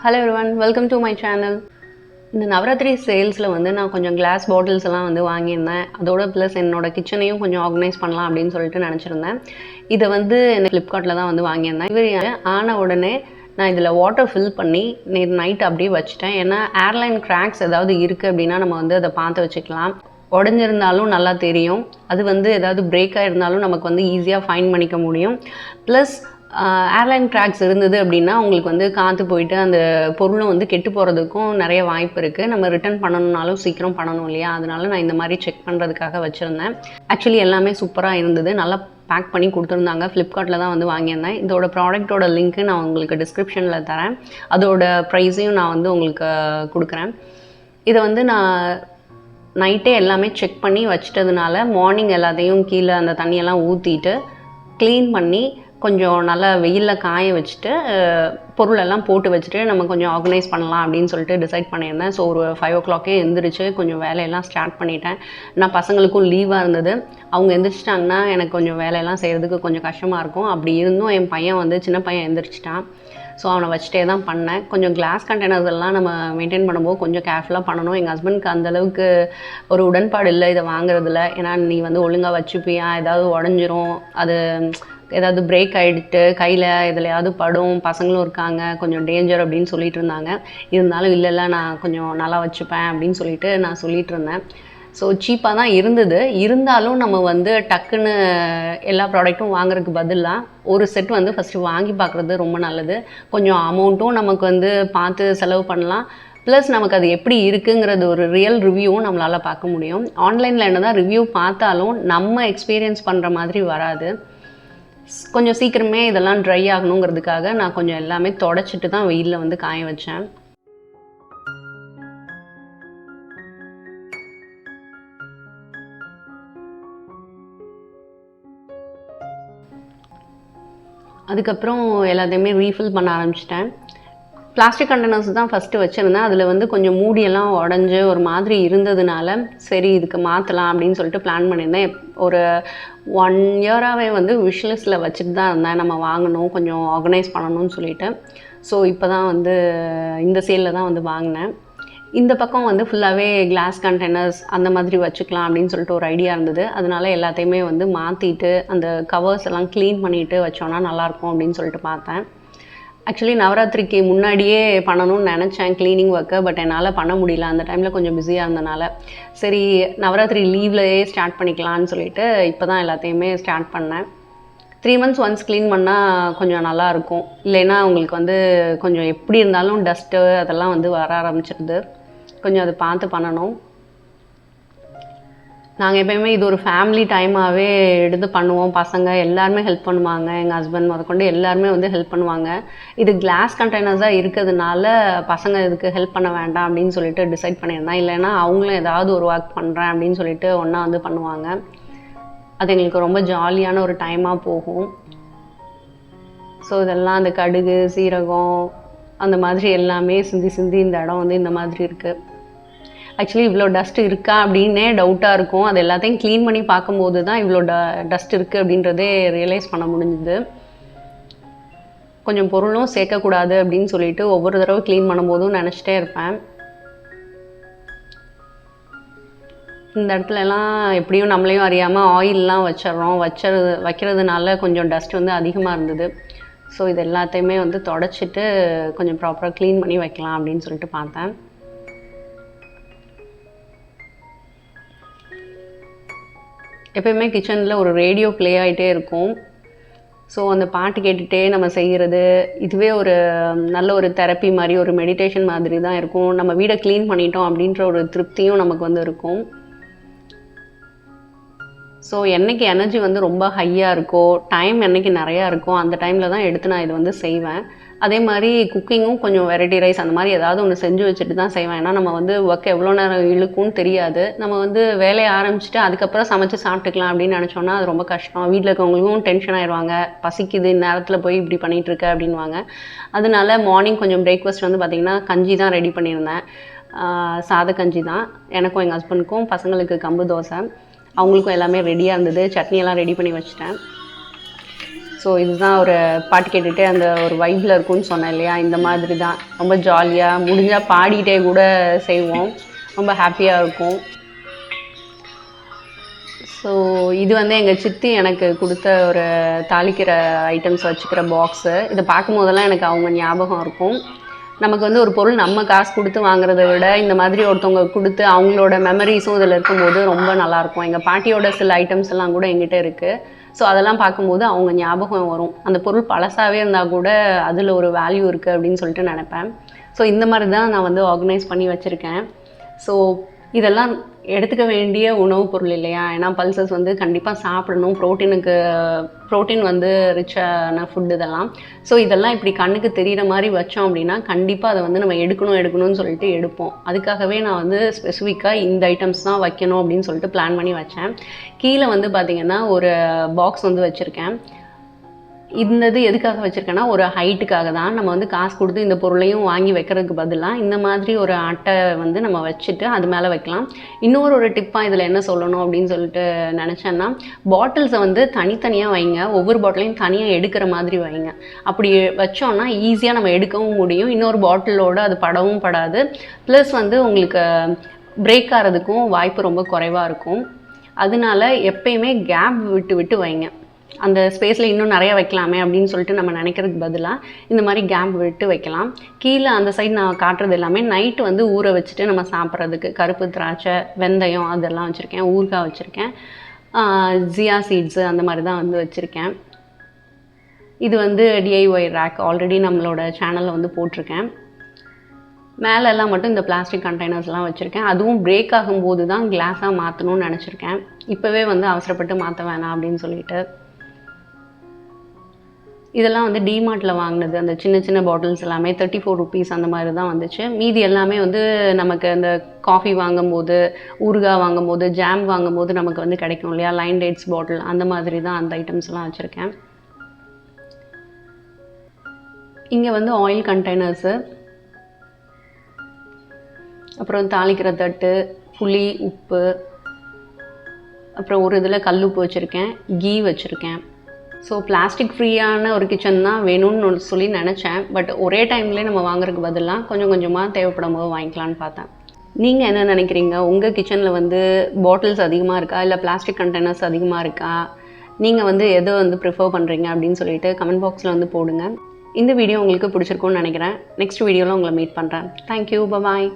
Hello everyone, welcome to my channel. இந்த நவராத்திரி சேல்ஸில் வந்து நான் கொஞ்சம் கிளாஸ் பாட்டில்ஸ் எல்லாம் வந்து வாங்கியிருந்தேன். அதோட ப்ளஸ் என்னோடய கிச்சனையும் கொஞ்சம் ஆர்கனைஸ் பண்ணலாம் அப்படின்னு சொல்லிட்டு நினச்சிருந்தேன். இதை வந்து எனக்கு ஃப்ளிப்கார்ட்டில் தான் வந்து வாங்கியிருந்தேன். இவர் ஆன உடனே நான் இதில் வாட்டர் ஃபில் பண்ணி நைட் அப்படியே வச்சுட்டேன். ஏன்னா ஏர்லைன் கிராக்ஸ் ஏதாவது இருக்குது அப்படின்னா நம்ம வந்து அதை பார்த்து வச்சுக்கலாம். உடஞ்சிருந்தாலும் நல்லா தெரியும். அது வந்து ஏதாவது பிரேக் ஆகிருந்தாலும் நமக்கு வந்து ஈஸியாக ஃபைண்ட் பண்ணிக்க முடியும். ப்ளஸ் ஏர்லைன் கிராக்ஸ் இருந்தது அப்படின்னா உங்களுக்கு வந்து காற்று போயிட்டு அந்த பொருளும் வந்து கெட்டு போகிறதுக்கும் நிறைய வாய்ப்பு இருக்குது. நம்ம ரிட்டர்ன் பண்ணணுன்னாலும் சீக்கிரம் பண்ணணும் இல்லையா? அதனால நான் இந்த மாதிரி செக் பண்ணுறதுக்காக வச்சுருந்தேன். ஆக்சுவலி எல்லாமே சூப்பராக இருந்தது. நல்லா பேக் பண்ணி கொடுத்துருந்தாங்க. ஃப்ளிப்கார்ட்டில் தான் வந்து வாங்கியிருந்தேன். இதோட ப்ராடக்ட்டோட லிங்க்கு நான் உங்களுக்கு டிஸ்கிரிப்ஷனில் தரேன். அதோட ப்ரைஸையும் நான் வந்து உங்களுக்கு கொடுக்குறேன். இதை வந்து நான் நைட்டே எல்லாமே செக் பண்ணி வச்சிட்டதுனால மார்னிங் எல்லாத்தையும் கீழே அந்த தண்ணியெல்லாம் ஊற்றிட்டு க்ளீன் பண்ணி கொஞ்சம் நல்லா வெயிலில் காய வச்சுட்டு பொருளெல்லாம் போட்டு வச்சுட்டு நம்ம கொஞ்சம் ஆர்கனைஸ் பண்ணலாம் அப்படின்னு சொல்லிட்டு டிசைட் பண்ணியிருந்தேன். ஸோ ஒரு 5 o'clock எழுந்திரிச்சு கொஞ்சம் வேலையெல்லாம் ஸ்டார்ட் பண்ணிட்டேன். நான் பசங்களுக்கும் லீவாக இருந்தது. அவங்க எந்திரிச்சிட்டாங்கன்னா எனக்கு கொஞ்சம் வேலையெல்லாம் செய்கிறதுக்கு கொஞ்சம் கஷ்டமாக இருக்கும். அப்படி இருந்தும் என் பையன் வந்து சின்ன பையன் எந்திரிச்சிட்டான். ஸோ அவனை வச்சுட்டே தான் பண்ணேன். கொஞ்சம் கிளாஸ் கண்டெய்னர்ஸ் எல்லாம் நம்ம மெயின்டைன் பண்ணும்போது கொஞ்சம் கேர்ஃபுல்லாக பண்ணணும். எங்கள் ஹஸ்பண்டுக்கு அந்தளவுக்கு ஒரு உடன்பாடு இல்லை இதை வாங்குறதுல. ஏன்னா நீ வந்து ஒழுங்காக வச்சுப்பியா, ஏதாவது உடஞ்சிரும், அது ஏதாவது பிரேக் ஆகிடுட்டு கையில் எதுலையாவது படும், பசங்களும் இருக்காங்க, கொஞ்சம் டேஞ்சர் அப்படின்னு சொல்லிட்டு இருந்தாங்க. இருந்தாலும் இல்லை நான் கொஞ்சம் நல்லா வச்சுப்பேன் அப்படின்னு சொல்லிட்டு நான் சொல்லிகிட்டு இருந்தேன். ஸோ சீப்பாக தான் இருந்தது. இருந்தாலும் நம்ம வந்து டக்குன்னு எல்லா ப்ராடக்ட்டும் வாங்குறதுக்கு பதிலாக ஒரு செட் வந்து ஃபஸ்ட்டு வாங்கி பார்க்குறது ரொம்ப நல்லது. கொஞ்சம் அமௌண்ட்டும் நமக்கு வந்து பார்த்து செலவு பண்ணலாம். ப்ளஸ் நமக்கு அது எப்படி இருக்குங்கிறது ஒரு ரியல் ரிவ்யூவும் நம்மளால் பார்க்க முடியும். ஆன்லைனில் என்ன தான் ரிவ்யூ பார்த்தாலும் நம்ம எக்ஸ்பீரியன்ஸ் பண்ணுற மாதிரி வராது. கொஞ்சம் சீக்கிரமே இதெல்லாம் ட்ரை ஆகணுங்கிறதுக்காக நான் கொஞ்சம் எல்லாமே தொடச்சிட்டு தான் வெயிலில் வந்து காய வச்சேன். அதுக்கப்புறம் எல்லாத்தையுமே ரீஃபில் பண்ண ஆரம்பிச்சிட்டேன். பிளாஸ்டிக் கண்டெய்னர்ஸ் தான் ஃபஸ்ட்டு வச்சுருந்தேன். அதில் வந்து கொஞ்சம் மூடியெல்லாம் உடஞ்சி ஒரு மாதிரி இருந்ததுனால சரி இதுக்கு மாற்றலாம் அப்படின்னு சொல்லிட்டு பிளான் பண்ணியிருந்தேன். ஒரு 1 இயராகவே வந்து விஷ்லிஸ்ட்டில் வச்சுட்டு தான் இருந்தேன். நம்ம வாங்கணும், கொஞ்சம் ஆர்கனைஸ் பண்ணணும்னு சொல்லிட்டு. ஸோ இப்போ தான் வந்து இந்த சேலில் தான் வந்து வாங்கினேன். இந்த பக்கம் வந்து ஃபுல்லாகவே கிளாஸ் கண்டெய்னர்ஸ் அந்த மாதிரி வச்சுக்கலாம் அப்படின்னு சொல்லிட்டு ஒரு ஐடியா இருந்தது. அதனால எல்லாத்தையுமே வந்து மாற்றிட்டு அந்த கவர்ஸ் எல்லாம் க்ளீன் பண்ணிவிட்டு வச்சோன்னா நல்லாயிருக்கும் அப்படின்னு சொல்லிட்டு பார்த்தேன். ஆக்சுவலி நவராத்திரிக்கு முன்னாடியே பண்ணணும்னு நினச்சேன் க்ளீனிங் ஒர்க்கை. பட் என்னால் பண்ண முடியல. அந்த டைமில் கொஞ்சம் பிஸியாக இருந்தனால சரி நவராத்திரி லீவ்லேயே ஸ்டார்ட் பண்ணிக்கலான்னு சொல்லிட்டு இப்போ தான் எல்லாத்தையுமே ஸ்டார்ட் பண்ணேன். 3 months ஒன்ஸ் க்ளீன் பண்ணால் கொஞ்சம் நல்லாயிருக்கும். இல்லைன்னா உங்களுக்கு வந்து கொஞ்சம் எப்படி இருந்தாலும் டஸ்ட்டு அதெல்லாம் வந்து வர ஆரம்பிச்சிடுது. கொஞ்சம் அதை பார்த்து பண்ணணும். நாங்கள் எப்போயுமே இது ஒரு ஃபேமிலி டைமாகவே எடுத்து பண்ணுவோம். பசங்க எல்லாருமே ஹெல்ப் பண்ணுவாங்க. எங்கள் ஹஸ்பண்ட் முதற்கொண்டு எல்லாருமே வந்து ஹெல்ப் பண்ணுவாங்க. இது கிளாஸ் கண்டெய்னர்ஸாக இருக்கிறதுனால பசங்க இதுக்கு ஹெல்ப் பண்ண வேண்டாம் அப்படின்னு சொல்லிட்டு டிசைட் பண்ணியிருந்தேன். இல்லைன்னா அவங்களும் ஏதாவது ஒரு ஒர்க் பண்ணுறேன் அப்படின்னு சொல்லிட்டு ஒன்றா வந்து பண்ணுவாங்க. அது எங்களுக்கு ரொம்ப ஜாலியான ஒரு டைமாக போகும். ஸோ இதெல்லாம் அந்த கடுகு, சீரகம் அந்த மாதிரி எல்லாமே சிந்தி இந்த இடம் வந்து இந்த மாதிரி இருக்குது. ஆக்சுவலி இவ்வளோ டஸ்ட் இருக்கா அப்படின்னே டவுட்டாக இருக்கும். அது எல்லாத்தையும் க்ளீன் பண்ணி பார்க்கும்போது தான் இவ்வளோ டஸ்ட் இருக்குது அப்படின்றதே ரியலைஸ் பண்ண முடிஞ்சுது. கொஞ்சம் பொருளும் சேர்க்கக்கூடாது அப்படின்னு சொல்லிட்டு ஒவ்வொரு தடவை க்ளீன் பண்ணும்போதும் நினச்சிட்டே இருப்பேன். இந்த இடத்துலலாம் எப்படியும் நம்மளையும் அறியாமல் ஆயிலெலாம் வைக்கிறதுனால கொஞ்சம் டஸ்ட் வந்து அதிகமாக இருந்தது. ஸோ இது எல்லாத்தையுமே வந்து தொடச்சிட்டு கொஞ்சம் ப்ராப்பராக க்ளீன் பண்ணி வைக்கலாம் அப்படின்னு சொல்லிட்டு பார்த்தேன். எப்போயுமே கிச்சனில் ஒரு ரேடியோ ப்ளே ஆகிட்டே இருக்கும். ஸோ அந்த பாட்டு கேட்டுகிட்டே நம்ம செய்கிறது இதுவே ஒரு நல்ல ஒரு தெரப்பி மாதிரி, ஒரு மெடிடேஷன் மாதிரி தான் இருக்கும். நம்ம வீடை க்ளீன் பண்ணிட்டோம் அப்படின்ற ஒரு திருப்தியும் நமக்கு வந்து இருக்கும். ஸோ என்றைக்கு எனர்ஜி வந்து ரொம்ப ஹையாக இருக்கோ, டைம் என்றைக்கு நிறையா இருக்கோ அந்த டைமில் தான் எடுத்து நான் இது வந்து செய்வேன். அதே மாதிரி குக்கிங்கும் கொஞ்சம் வெரைட்டி ரைஸ் அந்த மாதிரி ஏதாவது ஒன்று செஞ்சு வச்சுட்டு தான் செய்வேன். ஏன்னா நம்ம வந்து ஒர்க் எவ்வளோ நேரம் இழுக்கும்னு தெரியாது. நம்ம வந்து வேலையை ஆரம்பிச்சுட்டு அதுக்கப்புறம் சமைச்சு சாப்பிட்டுக்கலாம் அப்படின்னு நினச்சோன்னா அது ரொம்ப கஷ்டம். வீட்டில் இருக்கவங்களுக்கும் டென்ஷன் ஆயிடுவாங்க. பசிக்குது இந்நேரத்தில் போய் இப்படி பண்ணிகிட்ருக்க அப்படின்வாங்க. அதனால மார்னிங் கொஞ்சம் பிரேக்ஃபாஸ்ட் வந்து பார்த்திங்கன்னா கஞ்சி தான் ரெடி பண்ணியிருந்தேன். சாத கஞ்சி தான். எனக்கும் எங்கள் ஹஸ்பண்டுக்கும், பசங்களுக்கு கம்பு தோசை, அவங்களுக்கும் எல்லாமே ரெடியாக இருந்தது. சட்னியெல்லாம் ரெடி பண்ணி வச்சுட்டேன். ஸோ இதுதான் ஒரு பாட்டு கேட்டுகிட்டே அந்த ஒரு வைப்பில் இருக்கும்னு சொன்னேன் இல்லையா, இந்த மாதிரி தான் ரொம்ப ஜாலியாக முடிஞ்சால் பாடிக்கிட்டே கூட செய்வோம், ரொம்ப ஹாப்பியாக இருக்கும். ஸோ இது வந்து எங்கள் சித்தி எனக்கு கொடுத்த ஒரு தாளிக்கிற ஐட்டம்ஸ் வச்சுக்கிற பாக்ஸு. இதை பார்க்கும் போதெல்லாம் எனக்கு அவங்க ஞாபகம் இருக்கும். நமக்கு வந்து ஒரு பொருள் நம்ம காசு கொடுத்து வாங்குறத விட இந்த மாதிரி ஒருத்தவங்க கொடுத்து அவங்களோட மெமரிஸும் இதில் இருக்கும்போது ரொம்ப நல்லாயிருக்கும். எங்கள் பாட்டியோட சில ஐட்டம்ஸ் எல்லாம் கூட எங்கிட்ட இருக்குது. ஸோ அதெல்லாம் பார்க்கும்போது அவங்க ஞாபகம் வரும். அந்த பொருள் பழசாகவே இருந்தால் கூட அதில் ஒரு வேல்யூ இருக்குது அப்படின்னு சொல்லிட்டு நினைப்பேன். ஸோ இந்த மாதிரி தான் நான் வந்து ஆர்கனைஸ் பண்ணி வச்சுருக்கேன். ஸோ இதெல்லாம் எடுத்துக்க வேண்டிய உணவுப் பொருள் இல்லையா, ஏன்னா பல்சஸ் வந்து கண்டிப்பாக சாப்பிடணும், ப்ரோட்டீன் வந்து ரிச்சான ஃபுட் இதெல்லாம். ஸோ இதெல்லாம் இப்படி கண்ணுக்கு தெரிகிற மாதிரி வச்சோம் அப்படின்னா கண்டிப்பாக அதை வந்து நம்ம எடுக்கணும்னு சொல்லிட்டு எடுப்போம். அதுக்காகவே நான் வந்து ஸ்பெசிஃபிக்காக இந்த ஐட்டம்ஸ் தான் வைக்கணும் அப்படின்னு சொல்லிட்டு பிளான் பண்ணி வச்சேன். கீழே வந்து பார்த்திங்கன்னா ஒரு பாக்ஸ் வந்து வச்சுருக்கேன். இந்த இது எதுக்காக வச்சுருக்கேன்னா ஒரு ஹைட்டுக்காக தான். நம்ம வந்து காசு கொடுத்து இந்த பொருளையும் வாங்கி வைக்கிறதுக்கு பதிலாக இந்த மாதிரி ஒரு அட்டை வந்து நம்ம வச்சுட்டு அது மேலே வைக்கலாம். இன்னொரு டிப்பாக இதில் என்ன சொல்லணும் அப்படின்னு சொல்லிட்டு நினச்சேன்னா, பாட்டில்ஸை வந்து தனித்தனியாக வைங்க, ஒவ்வொரு பாட்டிலையும் தனியாக எடுக்கிற மாதிரி வைங்க. அப்படி வச்சோன்னா ஈஸியாக நம்ம எடுக்கவும் முடியும், இன்னொரு பாட்டிலோடு அது படவும் படாது, ப்ளஸ் வந்து உங்களுக்கு பிரேக் ஆகிறதுக்கும் வாய்ப்பு ரொம்ப குறைவாக இருக்கும். அதனால எப்பயுமே கேப் விட்டு விட்டு வைங்க. அந்த ஸ்பேஸில் இன்னும் நிறையா வைக்கலாமே அப்படின்னு சொல்லிட்டு நம்ம நினைக்கிறதுக்கு பதிலாக இந்த மாதிரி கேப் விட்டு வைக்கலாம். கீழே அந்த சைடு நான் காட்டுறது எல்லாமே நைட்டு வந்து ஊற வச்சுட்டு நம்ம சாப்பிட்றதுக்கு கருப்பு திராட்சை, வெந்தயம் அதெல்லாம் வச்சுருக்கேன், ஊறுகாய் வச்சுருக்கேன், ஜியா சீட்ஸு அந்த மாதிரி தான் வந்து வச்சுருக்கேன். இது வந்து DIY ரேக் ஆல்ரெடி நம்மளோட சேனலில் வந்து போட்டிருக்கேன். மேலெல்லாம் மட்டும் இந்த பிளாஸ்டிக் கண்டெய்னர்ஸ்லாம் வச்சுருக்கேன். அதுவும் பிரேக் ஆகும்போது தான் கிளாஸாக மாற்றணும்னு நினச்சிருக்கேன். இப்போவே வந்து அவசரப்பட்டு மாற்ற வேணாம் அப்படின்னு சொல்லிட்டு. இதெல்லாம் வந்து டிமார்ட்டில் வாங்கினது. அந்த சின்ன சின்ன பாட்டில்ஸ் எல்லாமே 34 rupees அந்த மாதிரி தான் வந்துச்சு. மீதி எல்லாமே வந்து நமக்கு அந்த காஃபி வாங்கும்போது, ஊறுகாய் வாங்கும்போது, ஜாம் வாங்கும்போது நமக்கு வந்து கிடைக்கும் இல்லையா, லைன் டேட்ஸ் பாட்டில், அந்த மாதிரி தான் அந்த ஐட்டம்ஸ்லாம் வச்சுருக்கேன். இங்கே வந்து ஆயில் கண்டெய்னர்ஸு, அப்புறம் தாளிக்கிற தட்டு, புளி, உப்பு, அப்புறம் ஒரு இதில் கல்லுப்பு வச்சுருக்கேன், கீ வச்சுருக்கேன். ஸோ பிளாஸ்டிக் ஃப்ரீயான ஒரு கிச்சன் தான் வேணும்னு சொல்லி நினச்சேன். பட் ஒரே டைம்லேயே நம்ம வாங்குறதுக்கு பதிலாக கொஞ்சம் கொஞ்சமாக தேவைப்படும் போது வாங்கிக்கலான்னு பார்த்தேன். நீங்கள் என்ன நினைக்கிறீங்க? உங்கள் கிச்சனில் வந்து பாட்டில்ஸ் அதிகமாக இருக்கா, இல்லை பிளாஸ்டிக் கண்டெய்னர்ஸ் அதிகமாக இருக்கா? நீங்கள் வந்து எதை வந்து ப்ரிஃபர் பண்ணுறீங்க அப்படின்னு சொல்லிட்டு கமெண்ட் பாக்ஸில் வந்து போடுங்க. இந்த வீடியோ உங்களுக்கு பிடிச்சிருக்கும்னு நினைக்கிறேன். நெக்ஸ்ட் வீடியோவில் உங்களை மீட் பண்ணுறேன். தேங்க்யூ, பாய்.